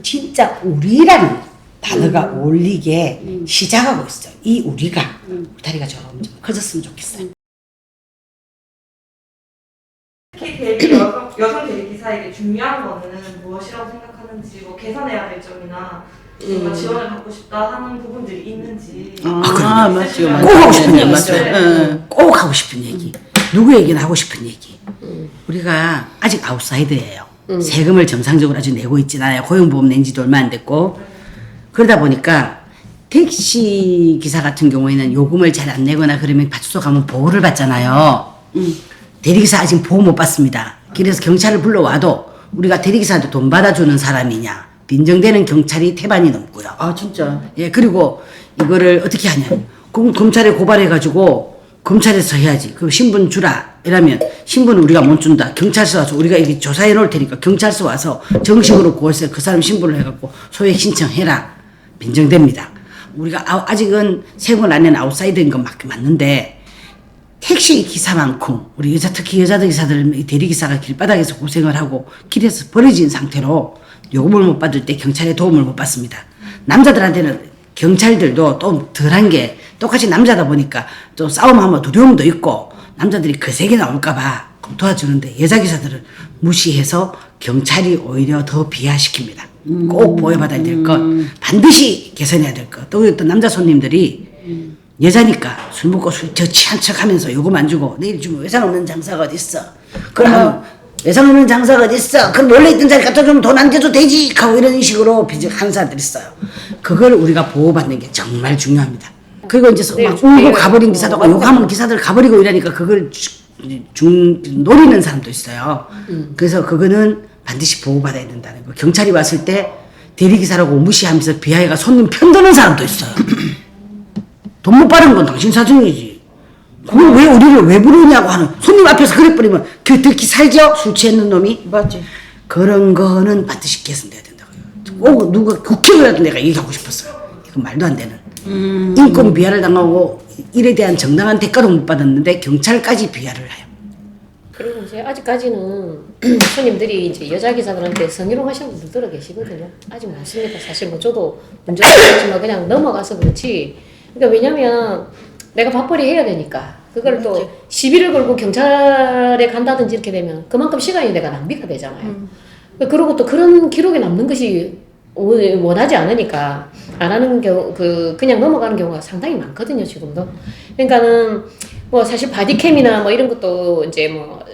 진짜 우리라는 단어가 어울리게 시작하고 있어요. 이 우리가 울타리가 좀 커졌으면 좋겠어요. 특히 여성 대리기사에게 중요한 거는 무엇이라고 생각하는지, 뭐 개선해야 될 점이나 뭔가 지원을 받고 싶다 하는 부분들이 있는지. 맞죠. 있으시면 꼭 하고 싶은 네, 얘기 맞죠. 있어요. 꼭 하고 싶은 얘기. 누구에게나 하고 싶은 얘기. 우리가 아직 아웃사이더예요. 세금을 정상적으로 아직 내고 있진 않아요. 고용보험 낸 지도 얼마 안 됐고. 그러다 보니까 택시 기사 같은 경우에는 요금을 잘 안 내거나 그러면 파출소 가면 보호를 받잖아요. 대리기사 아직 보호 못 받습니다. 그래서 경찰을 불러와도 우리가 대리기사한테 돈 받아주는 사람이냐, 빈정되는 경찰이 태반이 넘고요. 아 진짜. 예, 그리고 이거를 어떻게 하냐. 검찰에 고발해가지고 검찰에서 해야지. 그 신분 주라. 이러면 신분은 우리가 못 준다. 경찰서 와서 우리가 이게 조사해 놓을 테니까 경찰서 와서 정식으로 구해서 그 사람 신분을 해갖고 소액 신청해라. 빈정됩니다. 우리가 아직은 세금을 안 내는 아웃사이더인 건 맞는데 택시 기사만큼 우리 특히 여자 기사들 대리기사가 길바닥에서 고생을 하고 길에서 버려진 상태로 요금을 못 받을 때 경찰의 도움을 못 받습니다. 남자들한테는 경찰들도 또 덜한 게 똑같이 남자다 보니까 또 싸움하면 두려움도 있고 남자들이 거세게 나올까봐 도와주는데 여자 기사들은 무시해서 경찰이 오히려 더 비하시킵니다. 꼭 보호받아야 될 것, 반드시 개선해야 될 것. 또 남자 손님들이 여자니까 술 먹고 저 취한 척 하면서 요금 안 주고 내일 주면 외상 없는 장사가 어딨어. 그럼 외상 없는 장사가 어딨어. 그럼 원래 있던 자리 갖다 주면 돈 안 줘도 되지. 하고 이런 식으로 하는 사람들이 있어요. 그걸 우리가 보호받는 게 정말 중요합니다. 그리고 이제 막 울고 가버린 기사도 욕하면 기사들 가버리고 이러니까 그걸 노리는 사람도 있어요. 그래서 그거는 반드시 보호받아야 된다는 거. 경찰이 왔을 때 대리기사라고 무시하면서 비하해가 손님 편드는 사람도 있어요. 돈 못 받은 건 당신 사정이지. 그걸 왜 우리를 왜 부르냐고 하는. 손님 앞에서 그래 버리면 듣기 살죠? 술 취했는 놈이. 맞지. 그런 거는 반드시 개선돼야 된다고요. 꼭 누가 국회의원이라도 내가 얘기하고 싶었어요. 이건 말도 안 되는. 인권 비하를 당하고 일에 대한 정당한 대가도 못 받았는데 경찰까지 비하를 해요. 그리고 이제 아직까지는 손님들이 이제 여자 기사들한테 성희롱 하시는 분들 들어 계시거든요. 아직 많습니다. 사실 뭐 저도 운전하지만 그냥 넘어가서 그렇지. 그러니까 왜냐면 내가 밥벌이 해야 되니까 그걸 또 시비를 걸고 경찰에 간다든지 이렇게 되면 그만큼 시간이 내가 낭비가 되잖아요. 그리고 또 그런 기록에 남는 것이 원하지 않으니까 안 하는 경우 그냥 넘어가는 경우가 상당히 많거든요 지금도. 그러니까는 뭐 사실 바디캠이나 뭐 이런 것도 이제 뭐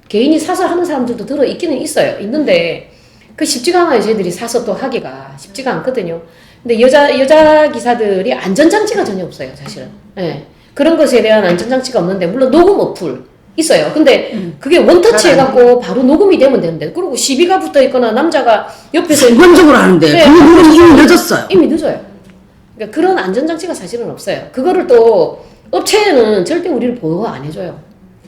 개인이 사서 하는 사람들도 들어 있기는 있는데 그 쉽지가 않아요. 저희들이 사서 또 하기가 쉽지가 않거든요. 근데 여자 기사들이 안전장치가 전혀 없어요 사실은. 예. 그런 것에 대한 안전장치가 없는데 물론 녹음 어플 있어요. 근데 그게 원터치 해갖고 바로 녹음이 되면 되는데 그리고 시비가 붙어 있거나 남자가 옆에서 일반적으로 하는데 네, 그거는 이미 늦었어요. 이미 늦어요. 그러니까 그런 안전장치가 사실은 없어요. 그거를 또 업체는 절대 우리를 보호 안 해줘요.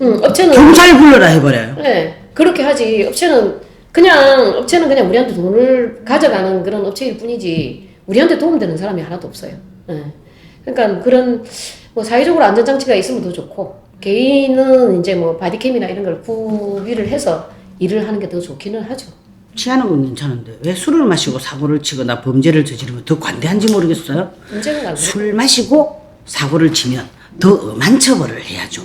업체는 경찰 불러라 해버려요. 네, 그렇게 하지. 업체는 그냥 우리한테 돈을 가져가는 그런 업체일 뿐이지 우리한테 도움되는 사람이 하나도 없어요. 네. 그러니까 그런 뭐 사회적으로 안전장치가 있으면 더 좋고 개인은 이제 뭐 바디캠이나 이런 걸 구비를 해서 일을 하는 게 더 좋기는 하죠. 취하는 건 괜찮은데 왜 술을 마시고 사고를 치거나 범죄를 저지르면 더 관대한지 모르겠어요. 문제가 안 술 마시고 사고를 치면 더 엄한 처벌을 해야죠.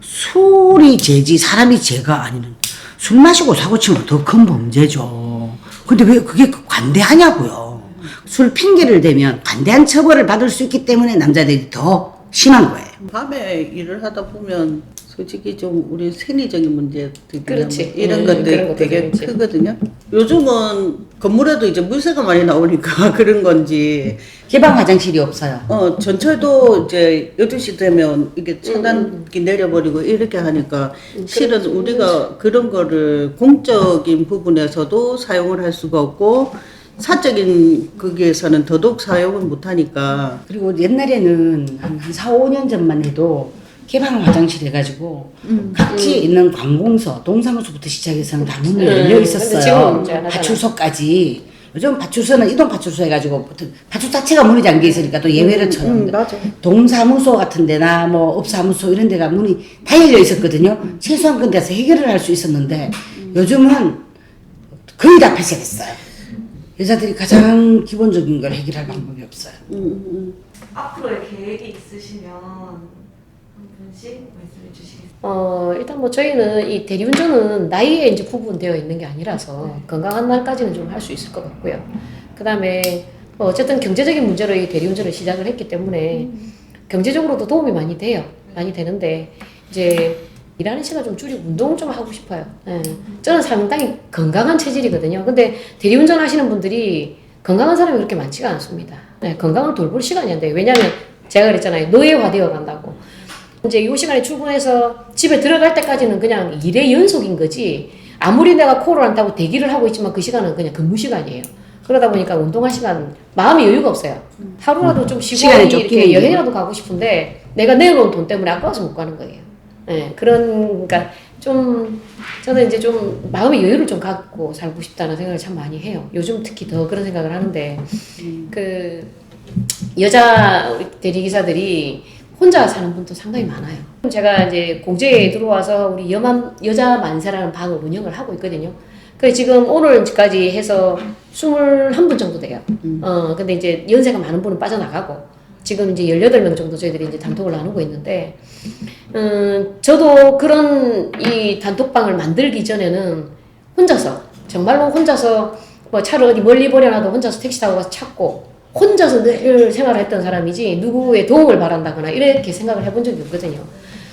술이 죄지 사람이 죄가 아니는. 술 마시고 사고 치면 더 큰 범죄죠. 근데 왜 그게 관대하냐고요. 술 핑계를 대면 관대한 처벌을 받을 수 있기 때문에 남자들이 더 심한 거예요. 밤에 일을 하다 보면 솔직히 좀 우리 생리적인 문제들이나 그렇지. 뭐 이런 그런 것들 것도 되게 그렇지. 크거든요. 요즘은 건물에도 이제 물세가 많이 나오니까 그런 건지 개방 화장실이 없어요. 전철도 이제 12시 되면 이게 차단기 내려버리고 이렇게 하니까 실은 우리가 그런 거를 공적인 부분에서도 사용을 할 수가 없고 사적인 거기에서는 더더욱 사용을 못 하니까. 그리고 옛날에는 한 4, 5년 전만 해도 개방 화장실 해가지고 각지에 있는 관공서, 동사무소부터 시작해서는 다 문이 열려 근데 지금은 있었어요. 이제 안 하잖아. 파출소까지. 요즘 파출소는 이동 파출소 해가지고 파출 자체가 문이 잠겨 있으니까 또 예외를 쳐요. 맞아. 동사무소 같은 데나 뭐 업사무소 이런 데가 문이 다 열려 있었거든요. 최소한 그런 데서 해결을 할 수 있었는데 요즘은 거의 다 폐쇄됐어요. 여자들이 가장 기본적인 걸 해결할 방법이 없어요. 앞으로의 계획이 있으시면 한 분씩 말씀해 주시겠어요? 일단 뭐 저희는 이 대리운전은 나이에 이제 구분되어 있는 게 아니라서 건강한 날까지는 좀 할 수 있을 것 같고요. 그 다음에 어쨌든 경제적인 문제로 이 대리운전을 시작을 했기 때문에 경제적으로도 도움이 많이 돼요. 많이 되는데 이제 일하는 시간 좀 줄이고 운동을 좀 하고 싶어요. 예. 저는 상당히 건강한 체질이거든요. 근데 대리운전 하시는 분들이 건강한 사람이 그렇게 많지가 않습니다. 예, 건강을 돌볼 시간이 안 돼요. 왜냐하면 제가 그랬잖아요. 노예화 되어 간다고. 이제 이 시간에 출근해서 집에 들어갈 때까지는 그냥 일의 연속인 거지. 아무리 내가 코를 안다고 대기를 하고 있지만 그 시간은 그냥 근무 시간이에요. 그러다 보니까 운동할 시간, 마음의 여유가 없어요. 하루라도 좀 쉬고 시간이 이렇게 쫓기는 여행이라도 가고 싶은데 내가 내놓은 돈 때문에 아까워서 못 가는 거예요. 예, 그러니까 좀 저는 이제 좀 마음의 여유를 좀 갖고 살고 싶다는 생각을 참 많이 해요. 요즘 특히 더 그런 생각을 하는데 그 여자 우리 대리기사들이 혼자 사는 분도 상당히 많아요. 제가 이제 공제에 들어와서 우리 여자 만세라는 방을 운영을 하고 있거든요. 그 지금 오늘까지 해서 21분 정도 돼요. 근데 이제 연세가 많은 분은 빠져나가고 지금 이제 18명 정도 저희들이 이제 단톡을 나누고 있는데, 저도 그런 이 단톡방을 만들기 전에는 혼자서, 정말로 혼자서 뭐 차를 어디 멀리 버려놔도 혼자서 택시 타고 가서 찾고, 혼자서 늘 생활했던 사람이지 누구의 도움을 바란다거나 이렇게 생각을 해본 적이 없거든요.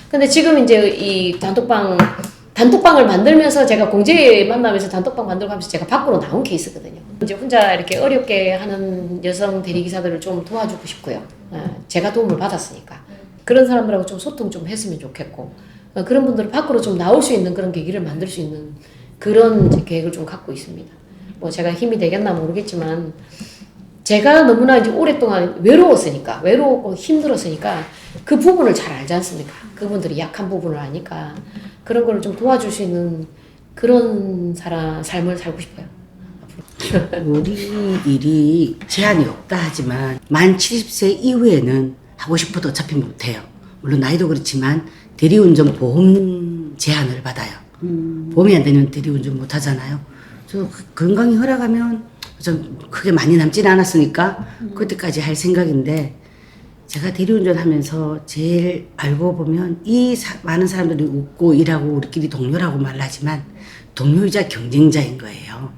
근데 지금 이제 이 단톡방을 만들면서 제가 공제 만나면서 단톡방 만들고 하면서 제가 밖으로 나온 케이스거든요. 이제 혼자 이렇게 어렵게 하는 여성 대리기사들을 좀 도와주고 싶고요. 제가 도움을 받았으니까. 그런 사람들하고 좀 소통 좀 했으면 좋겠고, 그런 분들을 밖으로 좀 나올 수 있는 그런 계기를 만들 수 있는 그런 이제 계획을 좀 갖고 있습니다. 뭐 제가 힘이 되겠나 모르겠지만, 제가 너무나 이제 오랫동안 외로웠고 힘들었으니까 그 부분을 잘 알지 않습니까? 그분들이 약한 부분을 아니까 그런 걸 좀 도와줄 수 있는 그런 삶을 살고 싶어요. 우리 일이 제한이 없다 하지만 만 70세 이후에는 하고 싶어도 어차피 못해요. 물론 나이도 그렇지만 대리운전 보험 제한을 받아요. 보험이 안 되면 대리운전 못 하잖아요. 저 건강이 허락하면 좀 크게 많이 남지는 않았으니까 그때까지 할 생각인데, 제가 대리운전 하면서 제일 알고 보면 많은 사람들이 웃고 일하고 우리끼리 동료라고 말하지만 동료이자 경쟁자인 거예요.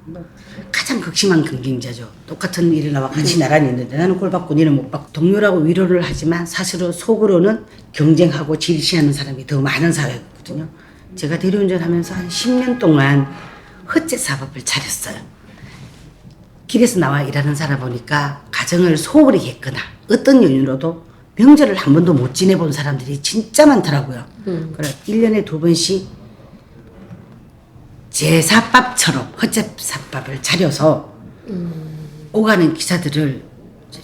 가장 극심한 경쟁자죠. 똑같은 일을 나와 같이 나란히 있는데 나는 꼴 받고 니는 못 받고 동료라고 위로를 하지만 사실은 속으로는 경쟁하고 질시하는 사람이 더 많은 사회거든요. 제가 대리운전 하면서 한 10년 동안 헛제 사업을 차렸어요. 길에서 나와 일하는 사람 보니까 가정을 소홀히 했거나 어떤 연유로도 명절을 한 번도 못 지내본 사람들이 진짜 많더라고요. 그래 1년에 2번씩 제사밥처럼 헛제사밥을 차려서 오가는 기사들을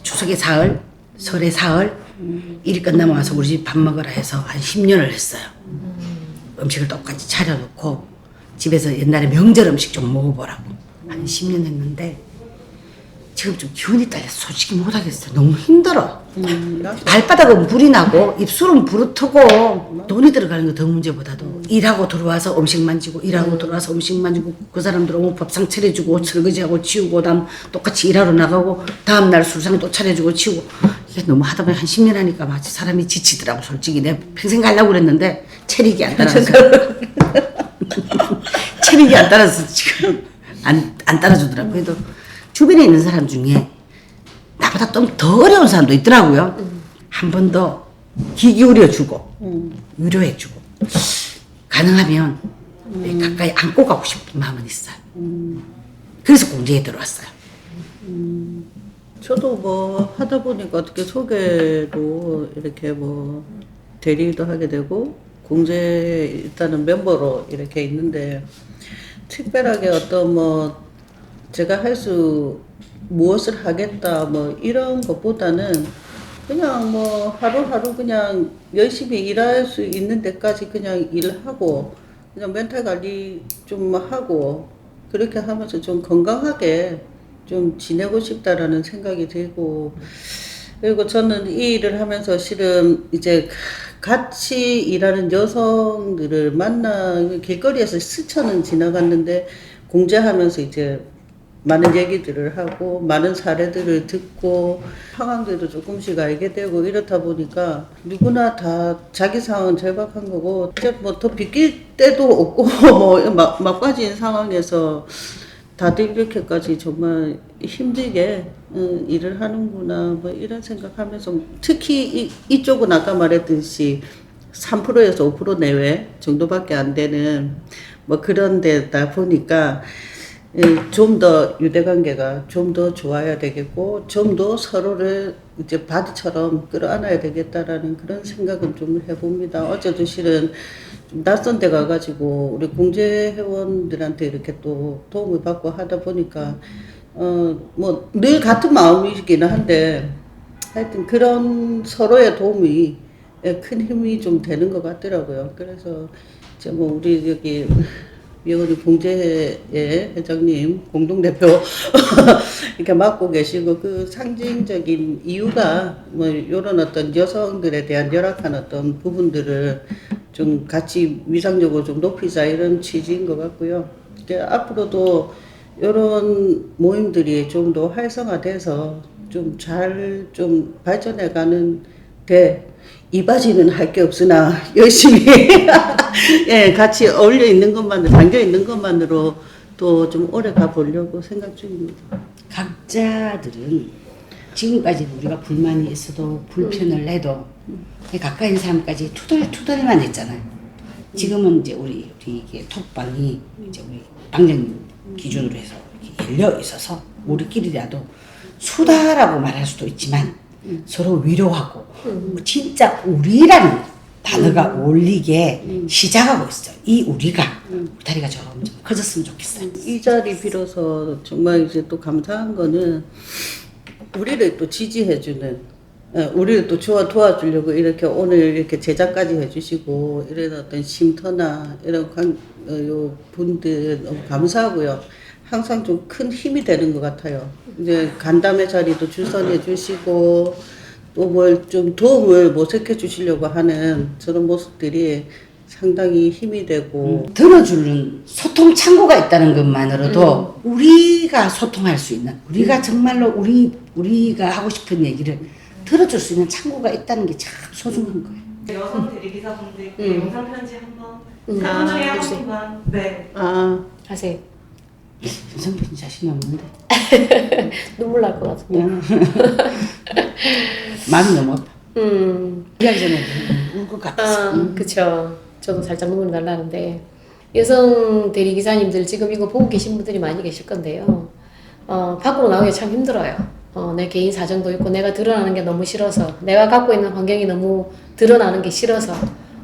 추석에 사흘, 설에 사흘, 일 끝나면 와서 우리 집 밥 먹으라 해서 한 10년을 했어요. 음식을 똑같이 차려놓고 집에서 옛날에 명절 음식 좀 먹어보라고 한 10년 했는데 지금 좀 기운이 딸려서 솔직히 못하겠어요. 너무 힘들어. 발바닥은 불이 나고 입술은 부르트고 돈이 들어가는 거 더 문제보다도 일하고 들어와서 음식 만지고 일하고 들어와서 음식 만지고 그 사람들 오면 밥상 차려주고 설거지하고 치우고 다음 똑같이 일하러 나가고 다음날 술상 또 차려주고 치우고 이게 너무 하다 보니 한 10년 하니까 마치 사람이 지치더라고. 솔직히 내가 평생 가려고 그랬는데 체력이 안 따라서 체력이 안 따라서 지금 안 따라주더라고. 그래도 주변에 있는 사람 중에 나보다 좀 더 어려운 사람도 있더라고요. 한 번 더 귀 기울여주고 위로해주고 가능하면 가까이 안고 가고 싶은 마음은 있어요. 그래서 공제에 들어왔어요. 저도 뭐 하다 보니까 어떻게 소개로 이렇게 뭐 대리도 하게 되고 공제 일단은 멤버로 이렇게 있는데, 특별하게 어떤 뭐 제가 무엇을 하겠다 뭐 이런 것보다는 그냥 뭐 하루하루 그냥 열심히 일할 수 있는 데까지 그냥 일하고 그냥 멘탈 관리 좀 하고 그렇게 하면서 좀 건강하게 좀 지내고 싶다라는 생각이 들고, 그리고 저는 이 일을 하면서 실은 이제 같이 일하는 여성들을 길거리에서 스쳐는 지나갔는데 공제하면서 이제 많은 얘기들을 하고 많은 사례들을 듣고 상황들도 조금씩 알게 되고 이렇다 보니까 누구나 다 자기 상황은 절박한 거고 이제 뭐 더 비낄 때도 없고 뭐 막빠진 상황에서 다들 이렇게까지 정말 힘들게 일을 하는구나 뭐 이런 생각하면서 특히 이쪽은 아까 말했듯이 3%에서 5% 내외 정도밖에 안 되는 뭐 그런 데다 보니까 좀 더 유대관계가 좀 더 좋아야 되겠고 좀 더 서로를 이제 바디처럼 끌어안아야 되겠다라는 그런 생각은 좀 해봅니다. 어제도 실은 좀 낯선 데 가가지고 우리 공제회원들한테 이렇게 또 도움을 받고 하다 보니까 뭐 늘 같은 마음이기는 한데 하여튼 그런 서로의 도움이 큰 힘이 좀 되는 것 같더라고요. 그래서 이제 뭐 우리 여기 미어리 공제회 회장님 공동대표 이렇게 맡고 계시고 그 상징적인 이유가 뭐 이런 어떤 여성들에 대한 열악한 어떤 부분들을 좀 같이 위상적으로 좀 높이자 이런 취지인 것 같고요. 이제 앞으로도 이런 모임들이 좀 더 활성화돼서 좀 잘 좀 발전해 가는데 이바지는 할 게 없으나 열심히 예, 같이 어울려 있는 것만으로 담겨 있는 것만으로 또 좀 오래 가 보려고 생각 중입니다. 각자들은 지금까지 우리가 불만이 있어도 불편을 해도 가까이 있는 사람까지 투덜투덜만 했잖아요. 지금은 이제 우리 이게 톡방이 이제 우리 방정 기준으로 해서 이렇게 열려 있어서 우리끼리라도 수다라고 말할 수도 있지만 서로 위로하고 진짜 우리라는 단어가 어울리게 시작하고 있어요. 이 우리가 다리가 좀 커졌으면 좋겠어요. 이 자리 빌어서 정말 이제 또 감사한 거는 우리를 또 지지해주는 우리를 또 도와주려고 이렇게 오늘 이렇게 제작까지 해주시고 이런 어떤 쉼터나 이런 요 분들 너무 감사하고요. 항상 좀 큰 힘이 되는 것 같아요. 이제 간담회 자리도 출선해 주시고 또 뭘 좀 도움을 모색해 주시려고 하는 저런 모습들이 상당히 힘이 되고 들어주는 소통 창구가 있다는 것만으로도 우리가 소통할 수 있는 우리가 정말로 우리가 하고 싶은 얘기를 들어줄 수 있는 창구가 있다는 게 참 소중한 거예요. 여성 대리기사분들께 영상 편지 한번 한 중에 한 번만 네. 하세요. 선배님 자신이 없는데 눈물 날 것 같은데. 마음이 너무 아파. 이야기 전에 울 것 같았어. 그쵸. 저도 살짝 눈물 날라는데 여성 대리기사님들 지금 이거 보고 계신 분들이 많이 계실 건데요. 밖으로 나오기 참 힘들어요. 내 개인 사정도 있고 내가 드러나는 게 너무 싫어서 내가 갖고 있는 환경이 너무 드러나는 게 싫어서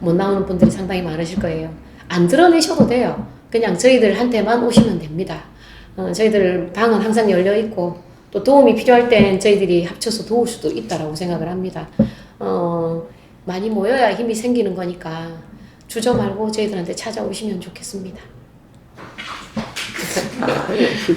못 나오는 분들이 상당히 많으실 거예요. 안 드러내셔도 돼요. 그냥 저희들한테만 오시면 됩니다. 저희들 방은 항상 열려 있고 또 도움이 필요할 땐 저희들이 합쳐서 도울 수도 있다라고 생각을 합니다. 많이 모여야 힘이 생기는 거니까 주저 말고 저희들한테 찾아오시면 좋겠습니다.